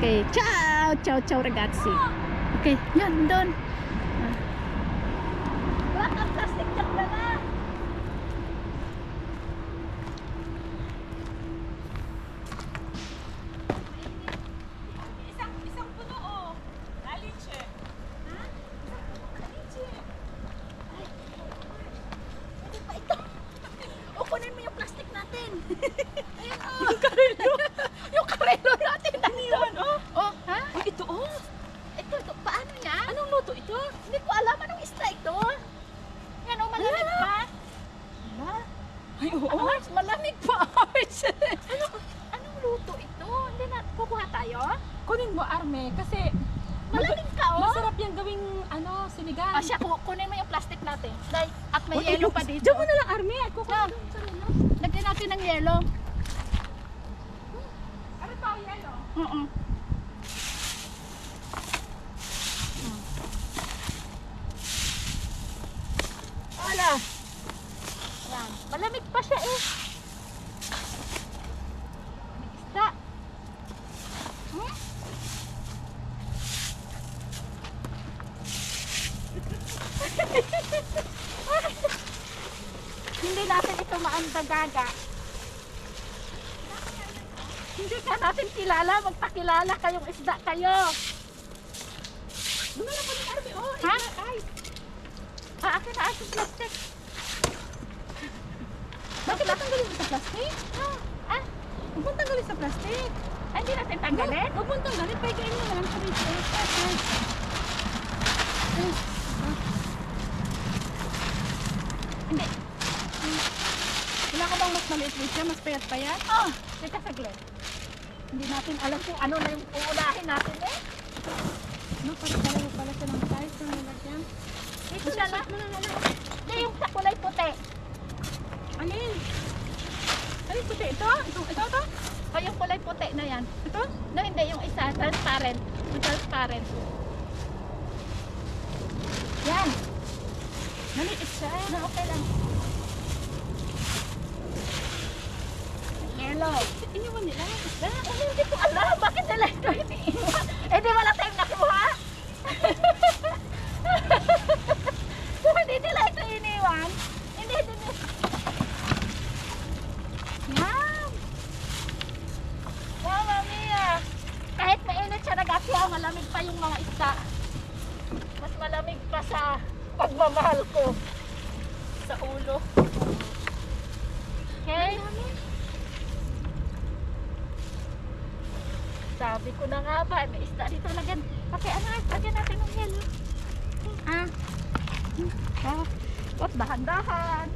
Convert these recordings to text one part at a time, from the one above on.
Okay, ciao! Ciao, ciao ragazzi. Okay, yan, doon. Wala kang plastic dyan na. Isang puno oh. Naliche. Ha? Isang puno naliche. Ay, pwede pa ito. O, kunin mo yung plastic natin. Ayan, oh. Yung karelo. Yung karelo natin. Iniwan oh. Oh, ha? Ay, ito oh. Ito, paano yan? Anong luto ito? Hindi ko alam anong isda ito. Yan, oh, malamig pa. Hala. Ay, oo. Ars, malamig pa, Ars. Anong luto ito? Hindi na, kukuha tayo? Kunin mo, Arme, kasi Malamig ka, oh. masarap yung gawing sinigang. Ah, siya, kunin mo yung plastic natin. Dahil, at may Uy, yelo ayun, pa dito. Diyan mo na lang, Arme. Ako ko Ah. sa relo. Lagyan natin ng yelo. Ano pa ang yelo? Oo. Wala. Yan. Malamig pa siya eh. May isda. Hmm? Hindi natin ito maandagaga. Hindi ka natin kilala. Magpakilala kayong isda kayo. Lumala pa ni Arme, oh. Ha? Ay. Akin na aking plastic. Bakit natanggalin mo sa plastic? Ah, Huwag mong tanggalin sa plastic. ay, hindi natin tanggalin. Huwag mong tanggalin. Pagayin mo na lang sa plastic. Hindi. Wala ka bang mas maliit siya? Mas payat pa yan? Oh, teka saglit. Hindi natin alam kung ano na yung uunahin natin eh. No, pala pala siya ng size na nalagyan. Ito na lang. Mo na lang. Hindi, yung sa kulay puti. Alin? Alin puti? Ito? Ito? O, yung kulay puti na yan. Ito? No, hindi. Yung isa, transparent. Yung transparent. Yan. Maliit siya. No, okay lang. Yellow. Iniwan nila. Hindi ko alam. Bakit nila ito iniiwan? Eh, di wala tayong nakuha. Kung hindi nila ito iniwan, hindi. Yan. Mama mia. Kahit mainit siya nag-asya, malamig pa yung mga isda. Mas malamig pa sa pagmamahal ko sa ulo. Okay? Sabi ko na nga ba, may isda dito lagyan. Lagyan natin ng yelo. Ah. Ah. What, dahan-dahan.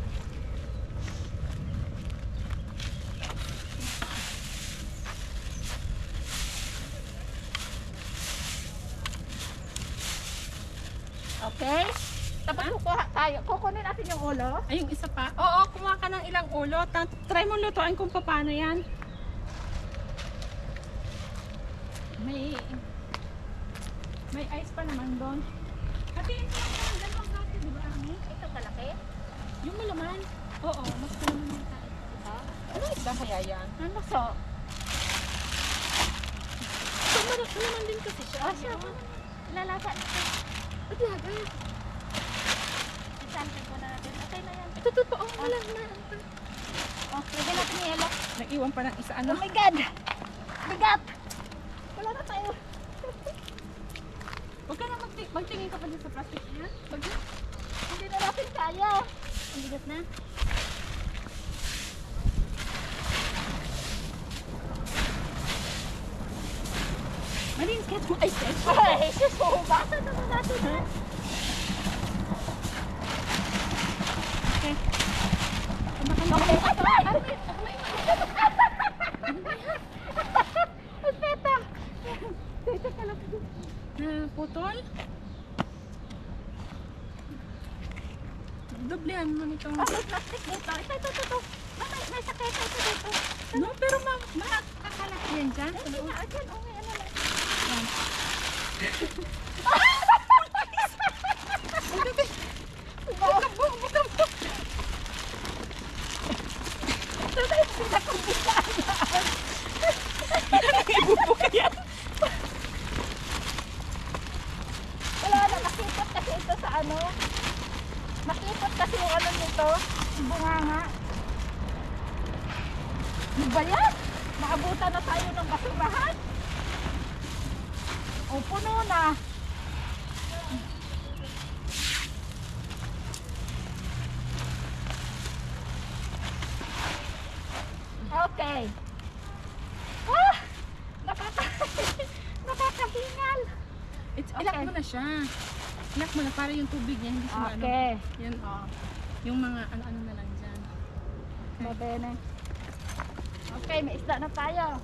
Okay? Tapos kukuha tayo. Kukunin natin yung ulo. Ay, yung isa pa. Oo, kumuha ka ng ilang ulo. Try mo lutuin kung paano yan. May ice pa naman doon. Hatiin mo lang ng dalawang hati, di ba, Ami? Ito kalaki. Yung malaman. Oo, mas malaman yung tayo. Ano isda kaya yan? Ano so? So, malaman din kasi siya. Ah, siya. Lalasa natin. At yaga. Isantin ko na natin. Okay na yan. Ito totoo. Wala na. Oh, lagyan natin yung yelo. Nag-iwan pa ng isa. Ano? Oh my God! Bigat! Wala na tayo. Huwag ka na magtingin ka pa din sa plastic niya. Huwag na. Hindi na natin kaya. Ang bigat na. Malinis ka itong ice cream. Ay, sus, huhubasan naman natin ha. Okay. Okay, ay! Peta! Peta ka lang. Putol? Doblehan mo nito. Oh, may plastic dito. Ito. May saketa ito dito. No, pero makakalat yan dyan. Ay, sige nga, dyan. Oh, may ano lang. Yan. Ito tayo sila kung bisaan. Ibubuka yan. O, puno na. Okay. Ah! Nakakahingal. Ilak mo na siya. Ilak mo na para yung tubig niya hindi siya Okay. Yan, oh. Yung mga ano-ano na lang dyan. Mabene. Okay, may isda na tayo.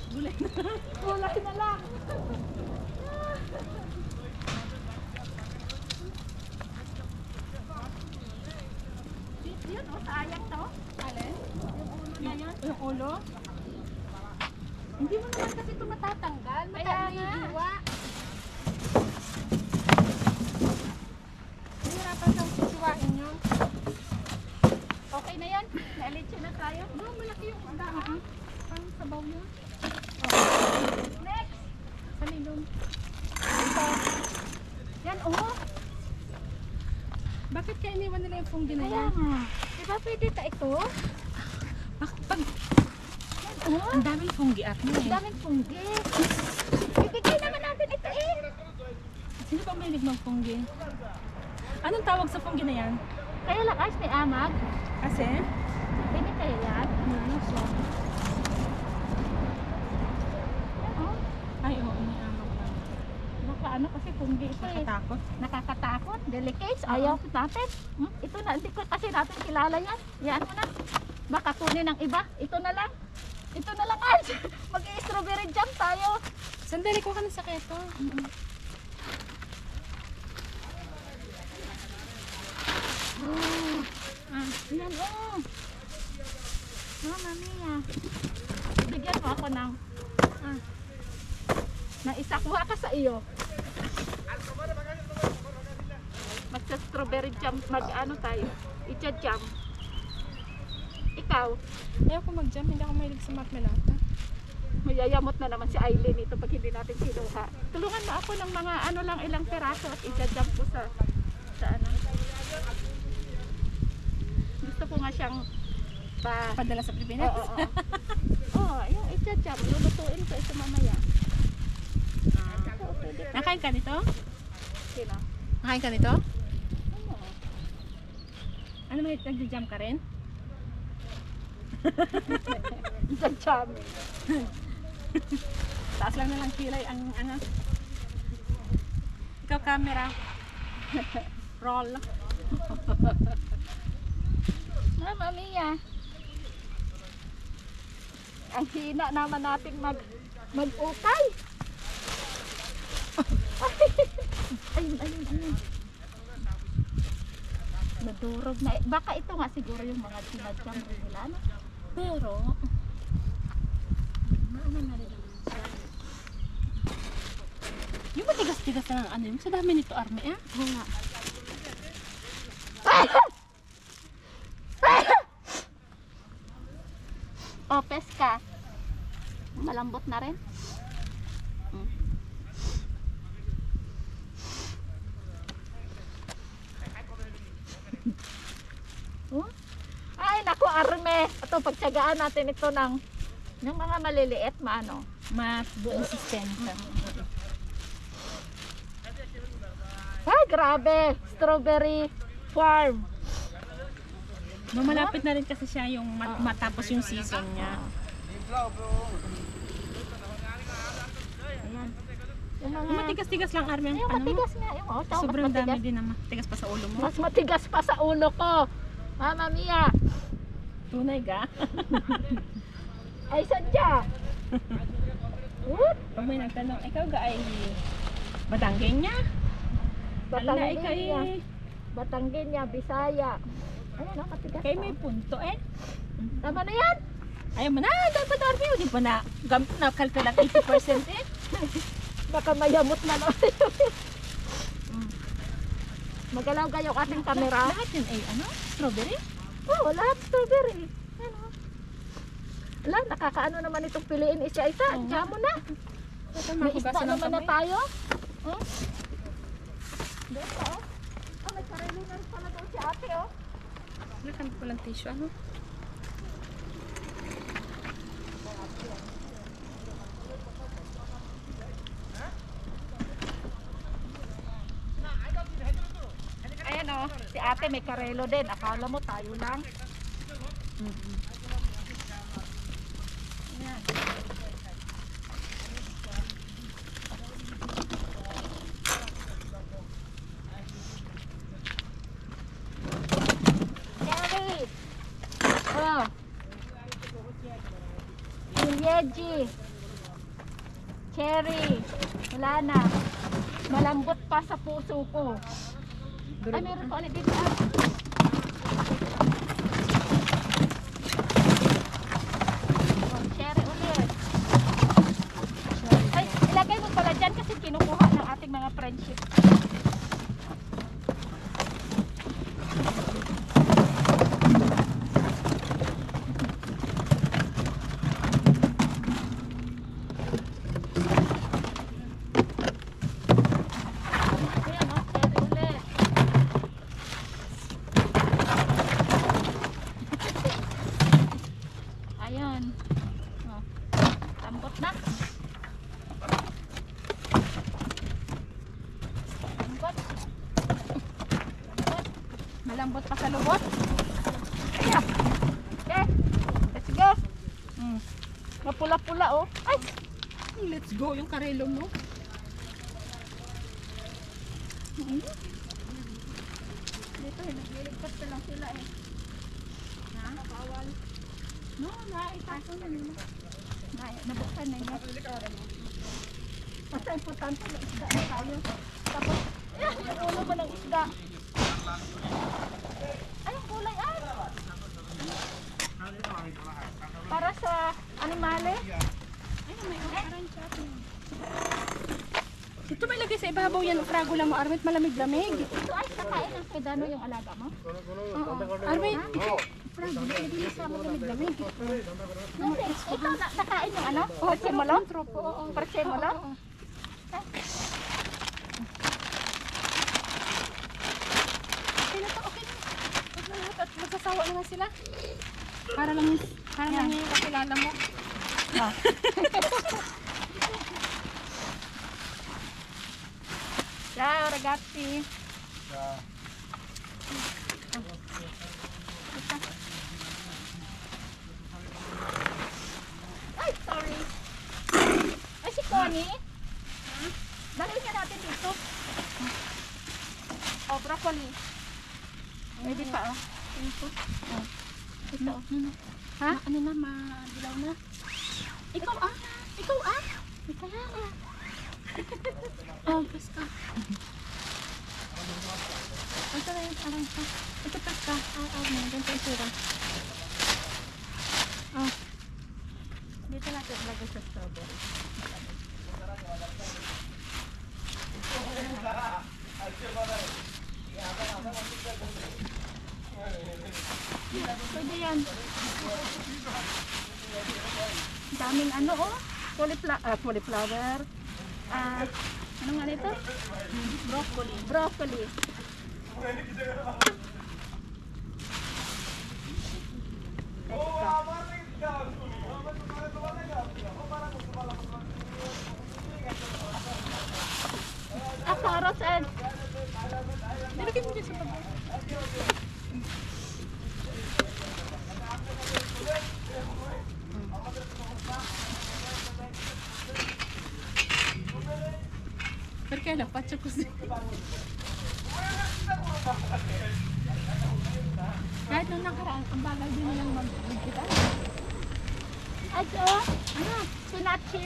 Gulay na. Gulay na lang. Yun, o, sayang to. Alin? Yung ulo na yun. Yung ulo? Hindi mo naman kasi ito matatanggal. Kaya nga. Mataliwa. Nahirapan kang sisiwain yun. Okay na yan. Nalitsin na tayo. Oh, malaki yung isda. Pang sabaw yun. Next. Sa lilong. Ito. Yan, oh. Bakit kaya iniwan nila yung fungi na Kaya yan? nga. Diba pwede ta ito? Pag Yan, oh. ang daming fungi at mo Ang daming punggi. Ibigay naman natin ito eh. Sino ba may ng fungi? Anong tawag sa fungi na yan? Kaya lang, Ars, may amag. Kasi? Pwede kaya yan? Ano siya? Yan, oh. Ay, oo, iniamag lang. Baka ano kasi punggi ito eh. Nakatakot. Nakakatakot. Delicates. Ayaw natin. Ito na. Hindi ko kasi natin kilala yan. Yan mo na. Baka kunin ng iba. Ito na lang. Ito na lang, Ars. Mag-i-strawberry jam tayo. Sandali ko ka ng saketo. Yan, oh. Mama Mia. Bigyan mo ako ng na isa. Kuha ka sa iyo. Magsa-strawberry jam. Mag-ano tayo? Icha-jam. Ikaw, Ayaw ko mag-jam, hindi ako mahilig sa marmelada. mayayamot na naman si Aileen ito pag hindi natin kinuha. Tulungan mo ako ng mga ano lang ilang peraso at icha-jam ko sa ano. Gusto ko nga siyang Padala sa Pilipinas. Oo, oo. Oo, yung icha-jam. Lulutuin ko ito mamaya. Oo, pwede pa. Nakain ka nito? Sino? Nakain ka nito? Ano? Ano may nag-jam ka rin? Icha-jam. Taas lang na lang kilay ang ano. Ikaw camera. Roll. Mama Mia. Ang hina naman natin mag-ukay. Ayun. Nadurog na. Baka ito nga siguro yung mga sinadjam rin nila, no? Pero, Ano na rin naman siya. yung matigas-tigas na ng ano yun, sa dami nito, Army, eh? Oo nga. Oh, peska. Malambot na rin. Oh? Ay, naku, Arme. Ito, pagtsagaan natin ito ng mga maliliit, maano. Consistensya. Ay, grabe. Strawberry farm. No, malapit na rin kasi siya yung matapos yung season niya. Ayan. Yung mga... Yung matigas-tigas lang, Army. Yung Ano mo? matigas nga. Yung, oh, tsaka Sobrang mas matigas. dami din naman. Tigas pa sa ulo mo. Mas matigas pa sa ulo ko. Mama Mia. Tunay ga. Ay, sadya. What? Pag may nagtanong, ikaw ga ay Batanggenya niya? Ala, ikaw Batanggenya. ay Batanggenya, Bisaya. Ano na, matigas kay pa. may punto eh. Tama na yan. Ayaw mo na, dapat Army. Hindi pa na, nakalkulang 80% eh. Baka mayamot na naman. Magalaw kayo ating kamera. Lahat yun ay ano? Strawberry? Oh, lahat strawberry. Ano? Ala, nakakaano naman itong piliin isa-isa. Oo. Diyan mo na. May isda Mahugasan ng naman na kamay. tayo. Hmm? Doon pa, oh. Oh, may sarili na rin pala doon si ate, oh. Nakan ko lang tissue, ano? Si ate may karelo din. Akala mo tayo lang. Yan. Cherry. Oh. Yeji. Cherry. Wala na. Malambot pa sa puso ko. Ay, meron pa ulit dito. Oh, cherry ulit. Ay, ilagay mo pala dyan kasi kinukuha ng ating mga friendship. Ayan, oh, cherry ulit. Ayun. Oh. Lambot na. Lambot. Lambot. Malambot pa sa lubot. Ayan. Okay. Let's go. Mapula-pula oh. Ay! Let's go yung karelo mo. Dito, nagliligtas na lang sila eh. Ha? Bawal. No, naitaso na nila. Nabuksan na niya. Basta importante na isda na tayo. Tapos, yung ulo mo ng isda. Ay, yung kulay ay. Para sa animale. Ay, may orange siya. Ito may lagay sa ibabaw yan. Fragula mo, Arwit, malamig-lamig. Ito ay nakain ng pedano yung alaga mo. Oo. Arwit, fragula, hindi na sa malamig-lamig. Hindi, ito nakain yung ano? Parchemolo? Tropo, oo. Parchemolo? Okay na to, okay na. Huwag na lahat at magsasawa na nga sila. Para lang yung kakilala mo. Ah. Ciao ragazzi. Ay, sorry. Ay, si Connie. Dalhin niya natin dito. Oh, broccoli. Pwede pa, oh. Ito. Ha? Ano na, madilaw na. Ikaw ah. Ikaw ah. Ikaw ah. Oh, basta. Ito na yung alam ko. Ito basta. Ganito yung sura. Oh. Dito natin lagay sa strawberry. Pwede yan. Daming ano oh. Cauliflower. Ano nga nito? Broccoli. Broccoli. Carrots and Nilagay mo dyan sa baba. Pero kaya lang, patsa ko siya. Kahit nung nakaraan, ang bagal din nilang mag-kita. Ajo, ano? Spinachi.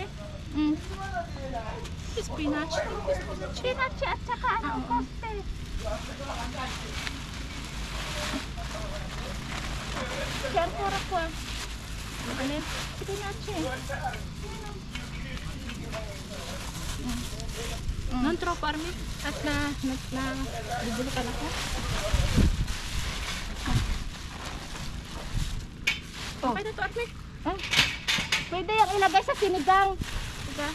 Spinach. Spinachi at saka ano, koste. Siyempre ko. Ano? Spinachi. Non-tropo, Armin. At bubulok ka na ko. Oh. Okay na to, Armin. Pwede yung ilagay sa sinigang. Diba?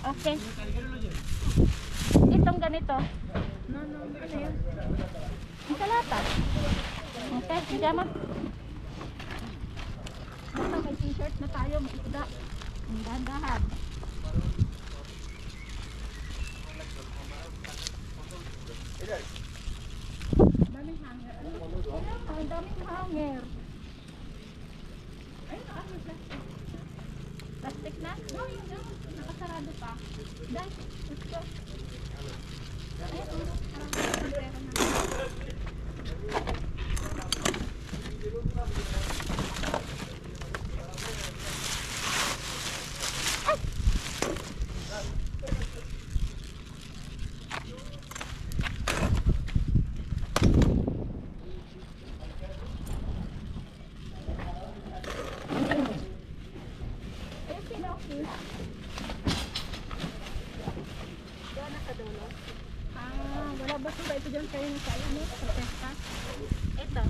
Okay. Itong ganito. No, ano yun? Ang salata. Okay, pijama. Basta may t-shirt na tayo, may isda. Ang dahan-dahan. Daming hanger. Ang daming hanger. Ay, ano plastic? Plastic na? No, yun na. Nakasarado pa. Dahil, let's go. Ay, parang pera na. Ayun, Pinocchio. Doon nakadulo. Wala ba ba ito dyan kayo sa ano? Sa pesta? Ito.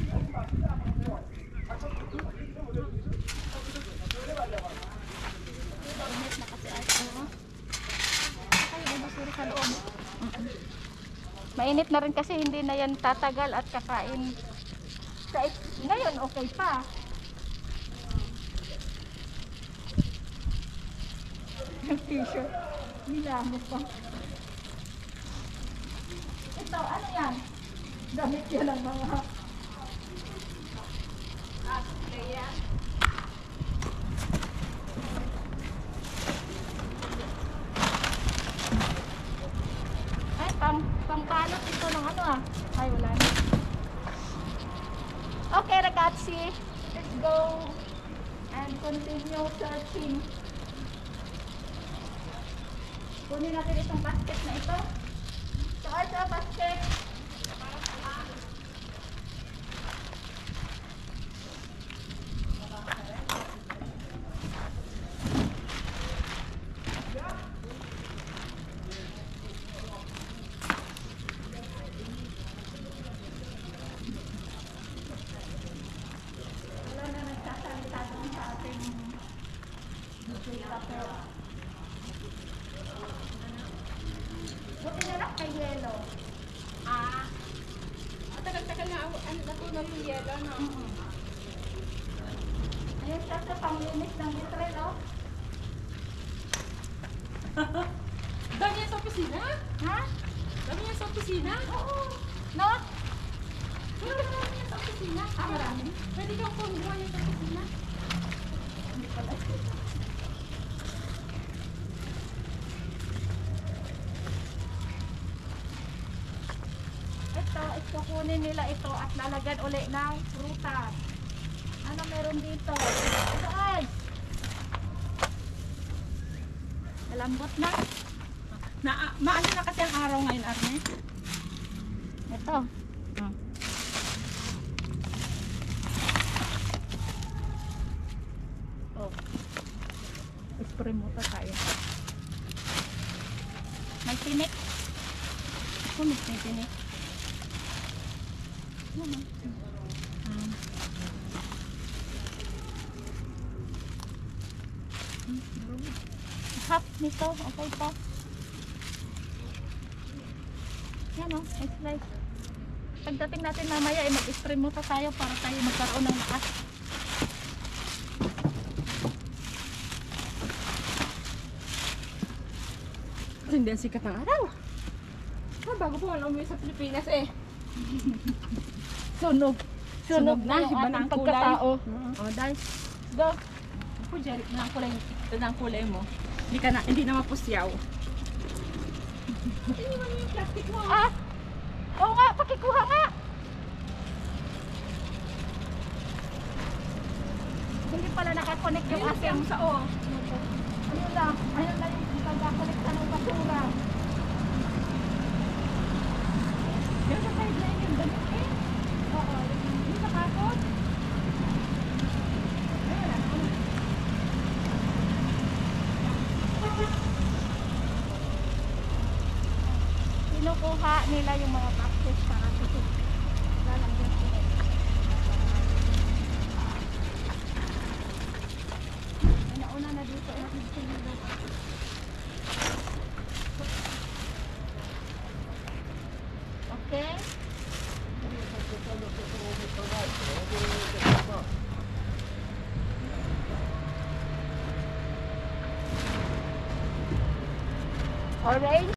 Init na kasi ay. Ay, may basura sa loob. Mainit na rin kasi hindi na yan tatagal at kakain. Ngayon okay pa. Yung t-shirt. Nilamok pa. Ito, ano yan? Damit yan ang mga... Kaya... Ay, pangbalot ito ng ano ah. Ay, wala na. Okay, ragazzi. Let's go and continue searching. Kunin natin itong basket na ito. Ito, basket. Wala na nagsasalita doon sa ating papel. Buti na lang kay yelo. Tagal-tagal na ano natunaw yung yelo, no? Ayun siya sa panglinis ng vitrel, oh. Dami yan sa opisina? Ha? Dami yan sa opisina? Oo. No? Wala marami yan sa opisina. Marami. Pwede kang kumuha yan sa opisina. Hindi pala. Ito, kukunin nila ito at lalagyan uli ng prutas. Ano meron dito? Saan? Malambot na. Maano na kasi ang araw ngayon, Arne? Ito. Oh. Spray mo pa tayo. May tinik. Kumit na yun eh. Half nito. Okay pa. Yan o. Slice. Pagdating natin mamaya ay mag-spray mo tayo para tayo magkaroon ng lakas. Hindi ang sikat ng araw. Bago po wala umuwi sa Pilipinas eh. Sunog. Sunog na, yung iba na ating ang kulay. pagkatao. Oh, dahil Go. po, Jerry, na ang kulay, ito na ang kulay mo. Hindi na mapusyaw. Iniwan mo yung plastic mo. Ah! Oo nga, pakikuha nga. Hindi pala nakakonect yung Yung ating... sa o. Ayun na yung pagkakonekta ng basura. Yung sa side line yung damit eh. Oo, Yung sa kapot. kinukuha nila yung mga boxes para sa lalagyan sila. May nauna na dito. Okay. Orange.